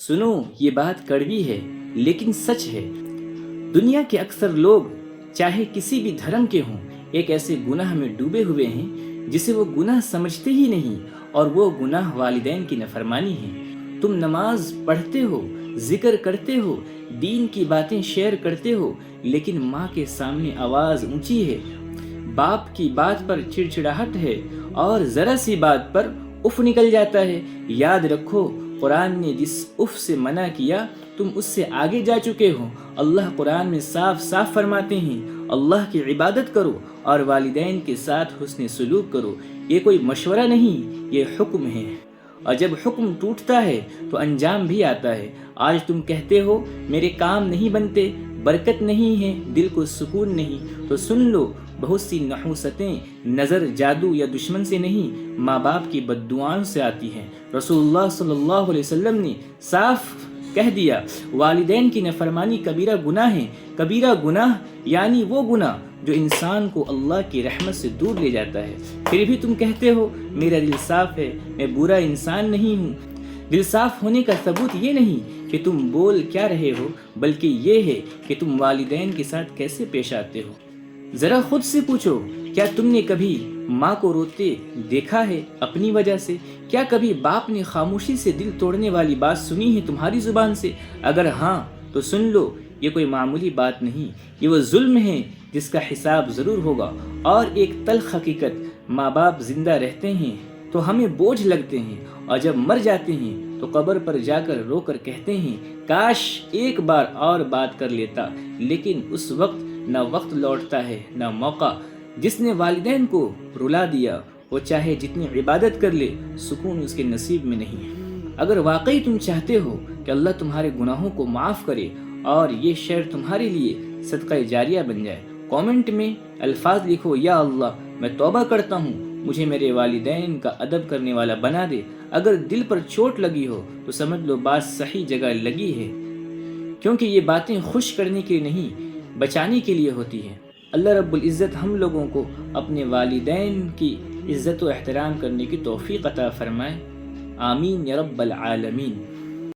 سنو یہ بات کڑوی ہے لیکن سچ ہے۔ دنیا کے اکثر لوگ چاہے کسی بھی دھرم کے ہوں ایک ایسے گناہ میں ڈوبے ہوئے ہیں جسے وہ گناہ سمجھتے ہی نہیں، اور وہ گناہ والدین کی نافرمانی ہے۔ تم نماز پڑھتے ہو، ذکر کرتے ہو، دین کی باتیں شیئر کرتے ہو، لیکن ماں کے سامنے آواز اونچی ہے، باپ کی بات پر چڑچڑاہٹ ہے، اور ذرا سی بات پر اف نکل جاتا ہے۔ یاد رکھو قرآن نے جس اف سے منع کیا تم اس سے آگے جا چکے ہو۔ اللہ قرآن میں صاف صاف فرماتے ہیں اللہ کی عبادت کرو اور والدین کے ساتھ حسن سلوک کرو۔ یہ کوئی مشورہ نہیں، یہ حکم ہے، اور جب حکم ٹوٹتا ہے تو انجام بھی آتا ہے۔ آج تم کہتے ہو میرے کام نہیں بنتے، برکت نہیں ہے، دل کو سکون نہیں، تو سن لو بہت سی نحوستیں نظر، جادو یا دشمن سے نہیں، ماں باپ کی بد دعاؤں سے آتی ہیں۔ رسول اللہ صلی اللہ علیہ وسلم نے صاف کہہ دیا والدین کی نافرمانی کبیرہ گناہ ہے۔ کبیرہ گناہ یعنی وہ گناہ جو انسان کو اللہ کی رحمت سے دور لے جاتا ہے۔ پھر بھی تم کہتے ہو میرا دل صاف ہے، میں برا انسان نہیں ہوں۔ دل صاف ہونے کا ثبوت یہ نہیں کہ تم بول کیا رہے ہو، بلکہ یہ ہے کہ تم والدین کے ساتھ کیسے پیش آتے ہو۔ ذرا خود سے پوچھو، کیا تم نے کبھی ماں کو روتے دیکھا ہے اپنی وجہ سے؟ کیا کبھی باپ نے خاموشی سے دل توڑنے والی بات سنی ہے تمہاری زبان سے؟ اگر ہاں تو سن لو، یہ کوئی معمولی بات نہیں، یہ وہ ظلم ہے جس کا حساب ضرور ہوگا۔ اور ایک تلخ حقیقت، ماں باپ زندہ رہتے ہیں تو ہمیں بوجھ لگتے ہیں، اور جب مر جاتے ہیں تو قبر پر جا کر رو کر کہتے ہیں کاش ایک بار اور بات کر لیتا، لیکن اس وقت نہ وقت لوٹتا ہے نہ موقع۔ جس نے والدین کو رلا دیا وہ چاہے جتنی عبادت کر لے، سکون اس کے نصیب میں نہیں ہے۔ اگر واقعی تم چاہتے ہو کہ اللہ تمہارے گناہوں کو معاف کرے اور یہ شعر تمہارے لیے صدقہ جاریہ بن جائے، کامنٹ میں الفاظ لکھو، یا اللہ میں توبہ کرتا ہوں، مجھے میرے والدین کا ادب کرنے والا بنا دے۔ اگر دل پر چوٹ لگی ہو تو سمجھ لو بات صحیح جگہ لگی ہے، کیونکہ یہ باتیں خوش کرنے کے لیے نہیں بچانے کے لیے ہوتی ہیں۔ اللہ رب العزت ہم لوگوں کو اپنے والدین کی عزت و احترام کرنے کی توفیق عطا فرمائے، آمین یا رب العالمین۔